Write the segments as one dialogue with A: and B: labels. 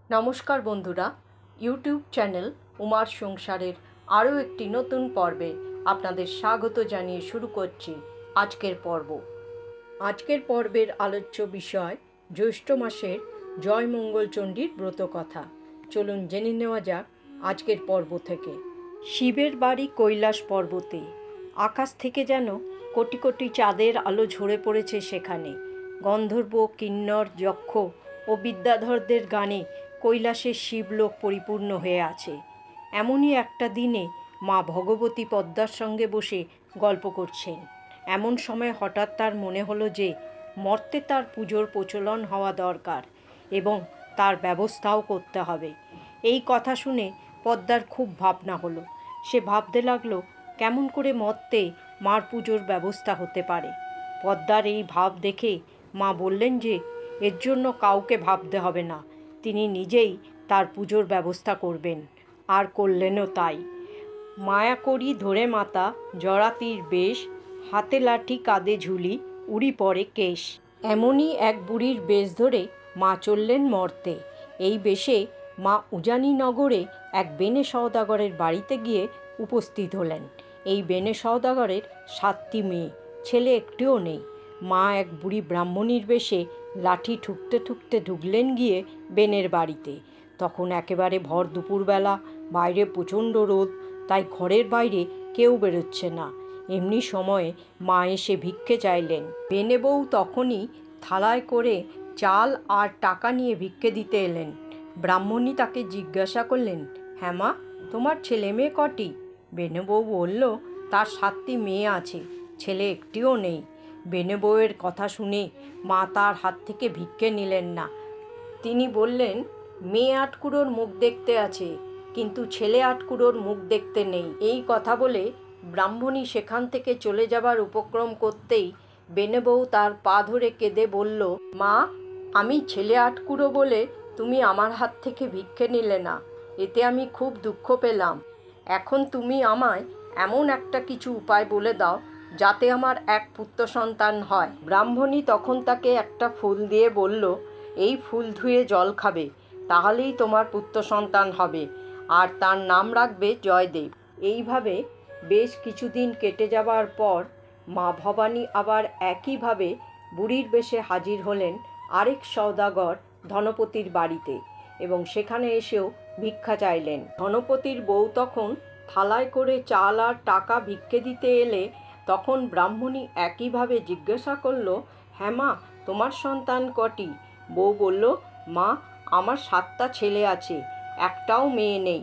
A: নমস্কার বন্ধুরা, YouTube channel উমার সংসারের আরও একটি নতুন পর্বে আপনাদের স্বাগত জানিয়ে শুরু করছি আজকের পর্ব। আজকের পর্বের আলোচ্য বিষয় জ্যৈষ্ঠ মাসের জয়মঙ্গলচণ্ডীর ব্রত কথা। চলুন জেনে নেওয়া যাক আজকের পর্ব থেকে। শিবের বাড়ি কৈলাস পর্বতে। আকাশ থেকে যেন কোটি কোটি চাঁদের আলো ঝরে পড়েছে সেখানে। গন্ধর্ব, কিন্নর, যক্ষ ও বিদ্যাধরদের গানে কৈলাসের শিবলোক পরিপূর্ণ হয়ে আছে। এমনই একটা দিনে মা ভগবতী পদ্মার সঙ্গে বসে গল্প করছেন। এমন সময় হঠাৎ তার মনে হলো যে মর্তে তার পুজোর প্রচলন হওয়া দরকার এবং তার ব্যবস্থাও করতে হবে। এই কথা শুনে পদ্মার খুব ভাবনা হলো। সে ভাবতে লাগলো কেমন করে মর্তে মার পুজোর ব্যবস্থা হতে পারে। পদ্মার এই ভাব দেখে মা বললেন যে এর জন্য কাউকে ভাবতে হবে না, তিনি নিজেই তার পুজোর ব্যবস্থা করবেন। আর করলেনও তাই। মায়া করি ধরে মাতা, জরাতির বেশ, হাতে লাঠি কাঁধে ঝুলি, উড়ি পড়ে কেশ। এমনই এক বুড়ির বেশ ধরে মা চললেন মর্তে। এই বেশে মা উজানিনগরে এক বেনে সওদাগরের বাড়িতে গিয়ে উপস্থিত হলেন। এই বেনে সওদাগরের 7টি মেয়ে, ছেলে একটিও নেই। মা এক বুড়ি ব্রাহ্মণীর বেশে লাঠি ঠুকতে ঠুকতে ঢুকলেন গিয়ে বেনের বাড়িতে। তখন একেবারে ভর দুপুরবেলা, বাইরে প্রচণ্ড রোদ, তাই ঘরের বাইরে কেউ বেরোচ্ছে না। এমনি সময়ে মা এসে ভিক্ষে চাইলেন। বেনে বউ তখনই থালায় করে চাল আর টাকা নিয়ে ভিক্ষে দিতে এলেন। ব্রাহ্মণী তাকে জিজ্ঞাসা করলেন, হ্যাঁ মা, তোমার ছেলে মেয়ে কটি? বেনে বউ বলল, তার 7টি মেয়ে আছে, ছেলে একটিও নেই। বেনে বউয়ের কথা শুনে মা তার হাত থেকে ভিক্ষে নিলেন না। তিনি বললেন, মেয়ে আটকুড়োর মুখ দেখতে আছে, কিন্তু ছেলে আটকুড়োর মুখ দেখতে নেই। এই কথা বলে ব্রাহ্মণী সেখান থেকে চলে যাবার উপক্রম করতেই বেনে বউ তার পা ধরে কেঁদে বলল, মা, আমি ছেলে আটকুড়ো বলে তুমি আমার হাত থেকে ভিক্ষে নিলে না, এতে আমি খুব দুঃখ পেলাম। এখন তুমি আমায় এমন একটা কিছু উপায় বলে দাও যাতে আমার এক পুত্র সন্তান হয়। ব্রাহ্মণী তখন তাকে একটা ফুল দিয়ে বলল, এই ফুল ধুয়ে জল খাবে, তাহলেই তোমার পুত্র সন্তান হবে, আর তার নাম রাখবে জয়দেব। এইভাবে বেশ কিছুদিন কেটে যাবার পর মা ভবানী আবার একইভাবে বুড়ির বেশে হাজির হলেন আরেক সওদাগর ধনপতির বাড়িতে এবং সেখানে এসেও ভিক্ষা চাইলেন। ধনপতির বউ তখন থালায় করে চাল আর টাকা ভিক্ষে দিতে এলে তখন ব্রাহ্মণী একইভাবে জিজ্ঞাসা করল, হ্যাঁ মা, তোমার সন্তান কটি? বউ বলল, মা, আমার 7টা ছেলে আছে, একটাও মেয়ে নেই।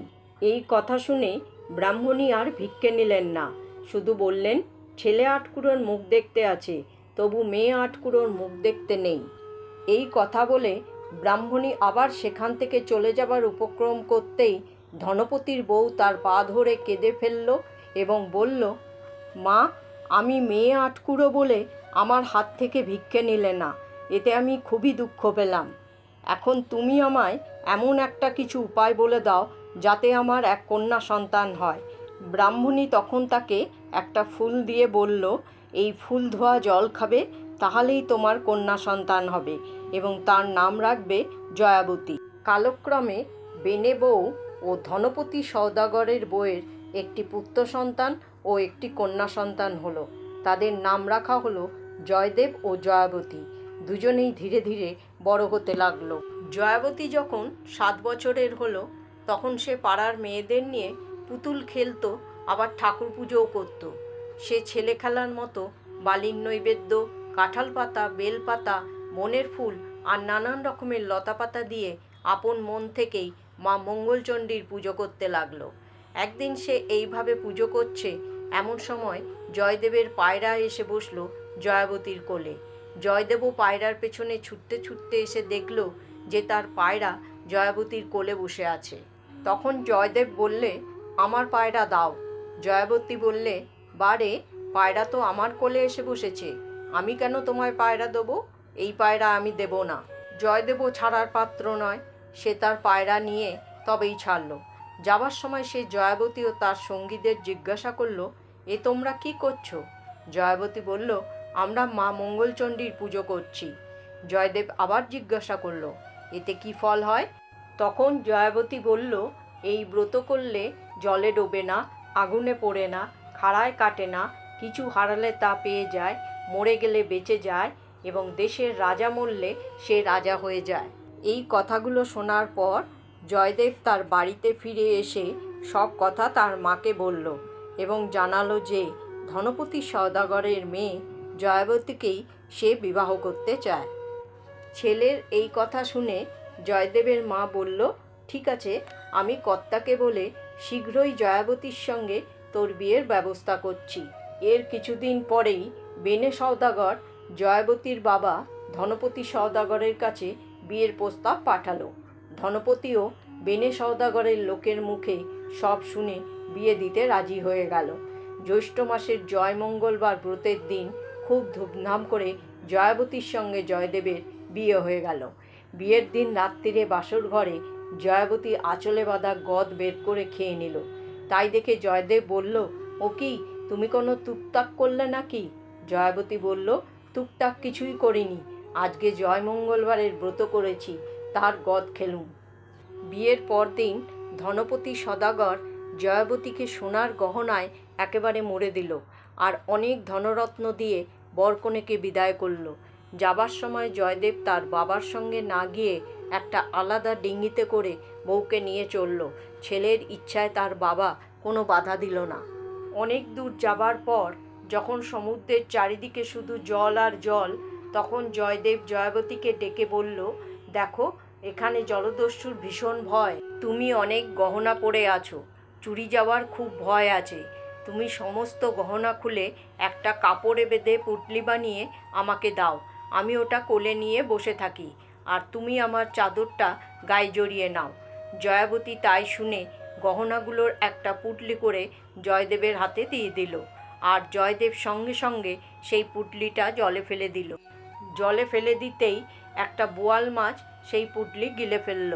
A: এই কথা শুনে ব্রাহ্মণী আর ভিক্ষে নিলেন না, শুধু বললেন, ছেলে আটকুড়োর মুখ দেখতে আছে, তবু মেয়ে আটকুড়োর মুখ দেখতে নেই। এই কথা বলে ব্রাহ্মণী আবার সেখান থেকে চলে যাবার উপক্রম করতেই ধনপতির বউ তার পা ধরে কেঁদে ফেলল এবং বলল, মা, আমি মেয়ে আটকুড়ো বলে আমার হাত থেকে ভিক্ষে নিলে না, এতে আমি খুবই দুঃখ পেলাম। এখন তুমি আমায় এমন একটা কিছু উপায় বলে দাও যাতে আমার এক কন্যা সন্তান হয়। ব্রাহ্মণী তখন তাকে একটা ফুল দিয়ে বলল, এই ফুল ধোয়া জল খাবে, তাহলেই তোমার কন্যা সন্তান হবে এবং তার নাম রাখবে জয়াবতী। কালক্রমে বেনে বউ ও ধনপতি সওদাগরের বউয়ের একটি পুত্র সন্তান ও একটি কন্যা সন্তান হলো। তাদের নাম রাখা হলো জয়দেব ও জয়াবতী। দুজনেই ধীরে ধীরে বড় হতে লাগলো। জয়াবতী যখন 7 বছরের হলো তখন সে পাড়ার মেয়েদের নিয়ে পুতুল খেলতো, আবার ঠাকুর পুজোও করত। সে ছেলে খেলার মতো বালির নৈবেদ্য, কাঁঠাল পাতা, বেল পাতা, বনের ফুল আর নানান রকমের লতা পাতা দিয়ে আপন মন থেকেই মা মঙ্গলচণ্ডীর পুজো করতে লাগলো। একদিন সে এইভাবে পুজো করছে, এমন সময় জয়দেবের পায়রা এসে বসলো জয়াবতীর কোলে। জয়দেবও পায়রার পেছনে ছুটতে ছুটতে এসে দেখল যে তার পায়রা জয়াবতীর কোলে বসে আছে। তখন জয়দেব বললে, আমার পায়রা দাও। জয়াবতী বললে, বারে, পায়রা তো আমার কোলে এসে বসেছে, আমি কেন তোমায় পায়রা দেবো? এই পায়রা আমি দেব না। জয়দেবও ছাড়ার পাত্র নয়, সে তার পায়রা নিয়ে তবেই ছাড়ল। যাবার সময় সে জয়াবতী ও তার সঙ্গীদের জিজ্ঞাসা করল, এ তোমরা কি করছো? জয়াবতী বলল, আমরা মা মঙ্গলচণ্ডীর পুজো করছি। জয়দেব আবার জিজ্ঞাসা করল, এতে কি ফল হয়? তখন জয়াবতী বলল, এই ব্রত করলে জলে ডোবে না, আগুনে পোড়ে না, খাড়ায় কাটে না, কিছু হারালে তা পেয়ে যায়, মরে গেলে বেঁচে যায় এবং দেশের রাজা মরলে সে রাজা হয়ে যায়। এই কথাগুলো শোনার পর জয়দেব তার বাড়িতে ফিরে এসে সব কথা তার মাকে বলল এবং জানালো যে ধনপতি সওদাগরের মেয়ে জয়াবতীকেই সে বিবাহ করতে চায়। ছেলের এই কথা শুনে জয়দেবের মা বলল, ঠিক আছে, আমি কর্তাকে বলে শীঘ্রই জয়াবতীর সঙ্গে তোর বিয়ের ব্যবস্থা করছি। এর কিছুদিন পরেই বেনে সওদাগর জয়াবতীর বাবা ধনপতি সওদাগরের কাছে বিয়ের প্রস্তাব পাঠালো। ধনপতিও বেনে সওদাগরের লোকের মুখে সব শুনে বিয়ে দিতে রাজি হয়ে গেল। জ্যৈষ্ঠ মাসের জয় মঙ্গলবার ব্রতের দিন খুব ধুমধাম করে জয়াবতীর সঙ্গে জয়দেবের বিয়ে হয়ে গেল। বিয়ের দিন রাত্রিরে বাসর ঘরে জয়াবতী আঁচলে বাঁধা গদ বের করে খেয়ে নিল। তাই দেখে জয়দেব বলল, ও কি, তুমি কোনো টুকটাক করলে নাকি? জয়াবতী বলল, টুকটাক কিছুই করিনি, আজকে জয় মঙ্গলবারের ব্রত করেছি, তার গদ খেলুম। বিয়ের পরদিন ধনপতি সওদাগর জয়াবতীকে সোনার গহনায় একেবারে মুড়ে দিল আর অনেক ধনরত্ন দিয়ে বরকনেকে বিদায় করল। যাবার সময় জয়দেব তার বাবার সঙ্গে না গিয়ে একটা আলাদা ডিঙিতে করে বউকে নিয়ে চলল। ছেলের ইচ্ছায় তার বাবা কোনো বাধা দিল না। অনেক দূর যাবার পর যখন সমুদ্রের চারিদিকে শুধু জল আর জল, তখন জয়দেব জয়াবতীকে ডেকে বলল, দেখো, এখানে জলদস্যুর ভীষণ ভয়, তুমি অনেক গহনা পরে আছো, চুরি যাওয়ার খুব ভয় আছে। তুমি সমস্ত গহনা খুলে একটা কাপড়ে বেঁধে পুঁটলি বানিয়ে আমাকে দাও, আমি ওটা কোলে নিয়ে বসে থাকি, আর তুমি আমার চাদরটা গায়ে জড়িয়ে নাও। জয়াবতী তাই শুনে গহনাগুলোর একটা পুঁটলি করে জয়দেবের হাতে দিয়ে দিল, আর জয়দেব সঙ্গে সঙ্গে সেই পুঁটলিটা জলে ফেলে দিল। জলে ফেলে দিতেই একটা বোয়াল মাছ সেই পুঁটলি গিলে ফেলল।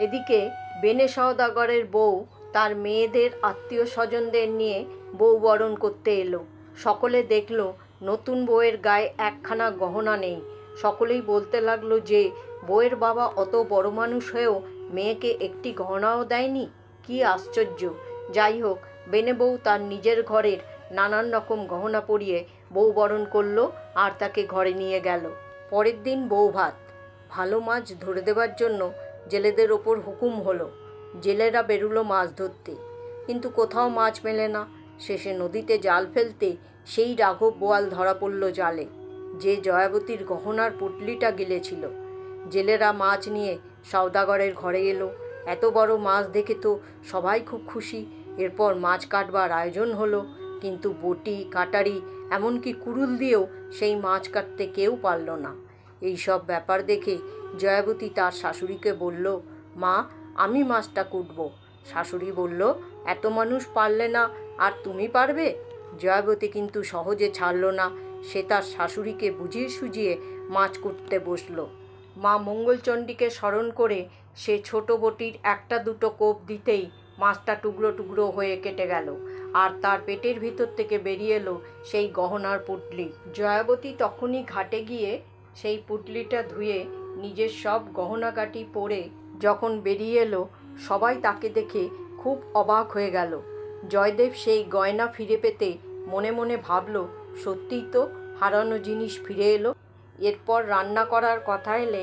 A: এদিকে বেনে সওদাগরের বউ তার মেয়েদের আত্মীয় স্বজনদের নিয়ে বউ বরণ করতে এলো। সকলে দেখল নতুন বউয়ের গায়ে একখানা গহনা নেই। সকলেই বলতে লাগলো যে বউয়ের বাবা অত বড় মানুষ হয়েও মেয়েকে একটি গহনাও দেয়নি, কি আশ্চর্য। যাই হোক, বেনে বউ তার নিজের ঘরের নানান রকম গহনা পরিয়ে বউ বরণ করলো আর তাকে ঘরে নিয়ে গেল। পরের দিন বউ ভাত। ভালো মাছ ধরে দেবার জন্য জেলেদের ওপর হুকুম হলো। জেলেরা বেরুলো মাছ ধরতে, কিন্তু কোথাও মাছ মেলে না। শেষে নদীতে জাল ফেলতে সেই রাঘব বোয়াল ধরা পড়ল জালে, যে জয়াবতীর গহনার পুঁটলিটা গিলেছিল। জেলেরা মাছ নিয়ে সওদাগরের ঘরে এলো। এত বড় মাছ দেখে তো সবাই খুব খুশি। এরপর মাছ কাটবার আয়োজন হলো, কিন্তু বটি, কাটারি, এমনকি কুড়ুল দিয়েও সেই মাছ কাটতে কেউ পারল না। এই সব ব্যাপার দেখে জয়াবতী তার শাশুড়িকে বলল, মা, আমি মাছটা কুটব। শাশুড়ি বলল, এত মানুষ পারলে না, আর তুমি পারবে? জয়াবতী কিন্তু সহজে ছাড়ল না। সে তার শাশুড়িকে বুঝিয়ে সুঝিয়ে মাছ কুটতে বসল। মা মঙ্গলচণ্ডীকে স্মরণ করে সে ছোট বটির একটা দুটো কোপ দিতেই মাছটা টুকরো টুকরো হয়ে কেটে গেল, আর তার পেটের ভিতর থেকে বেরিয়ে এলো সেই গহনার পুঁটলি। জয়াবতী তখনই ঘাটে গিয়ে সেই পুঁটলিটা ধুয়ে নিজের সব গহনাগাটি পরে যখন বেরিয়ে এলো, সবাই তাকে দেখে খুব অবাক হয়ে গেল। জয়দেব সেই গয়না ফিরে পেতে মনে মনে ভাবল, সত্যিই তো হারানো জিনিস ফিরে এলো। এরপর রান্না করার কথা এলে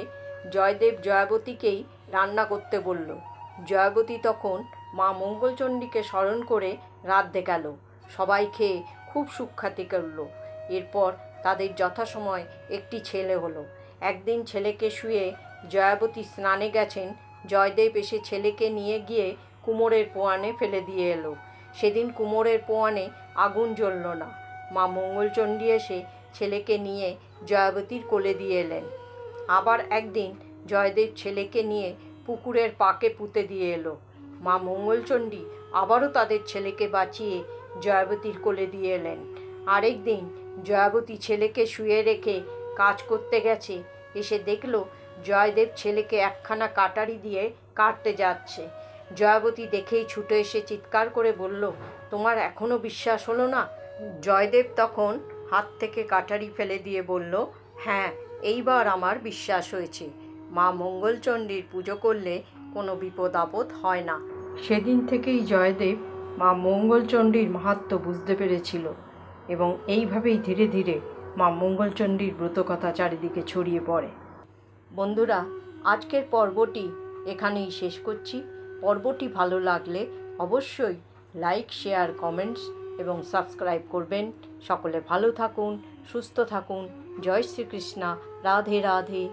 A: জয়দেব জয়াবতীকেই রান্না করতে বলল। জয়াবতী তখন মা মঙ্গলচণ্ডীকে স্মরণ করে রাঁধতে গেল। সবাই খেয়ে খুব সুখ্যাতি করল। এরপর তাদের যথাসময় একটি ছেলে হলো। একদিন ছেলেকে শুয়ে জয়াবতী স্নানে গেছেন। জয়দেব এসে ছেলেকে নিয়ে গিয়ে কুমোরের পোয়ানে ফেলে দিয়ে এলো। সেদিন কুমোরের পোয়ানে আগুন জ্বলল না। মা মঙ্গলচণ্ডী এসে ছেলেকে নিয়ে জয়াবতীর কোলে দিয়ে এলেন। আবার একদিন জয়দেব ছেলেকে নিয়ে পুকুরের পাকে পুঁতে দিয়ে এলো। মা মঙ্গলচণ্ডী আবারও তাদের ছেলেকে বাঁচিয়ে জয়াবতীর কোলে দিয়ে এলেন। আরেক দিন জয়াবতী ছেলেকে শুয়ে রেখে কাজ করতে গেছে। এসে দেখল জয়দেব ছেলেকে একখানা কাটারি দিয়ে কাটতে যাচ্ছে। জয়াবতী দেখেই ছুটে এসে চিৎকার করে বলল, তোমার এখনও বিশ্বাস হলো না? জয়দেব তখন হাত থেকে কাটারি ফেলে দিয়ে বলল, হ্যাঁ, এইবার আমার বিশ্বাস হয়েছে। মা মঙ্গলচণ্ডীর পুজো করলে কোনো বিপদ আপদ হয় না। সেদিন থেকেই জয়দেব মা মঙ্গলচণ্ডীর মাহাত্ম্য বুঝতে পেরেছিল এবং এইভাবেই ধীরে ধীরে মা মঙ্গলচণ্ডীর ব্রতকথা চারিদিকে ছড়িয়ে পড়ে। বন্ধুরা, আজকের পর্বটি এখানেই শেষ করছি। পর্বটি ভালো লাগলে অবশ্যই লাইক, শেয়ার, কমেন্টস এবং সাবস্ক্রাইব করবেন। সকলে ভালো থাকুন, সুস্থ থাকুন। জয় শ্রীকৃষ্ণ। রাধে রাধে।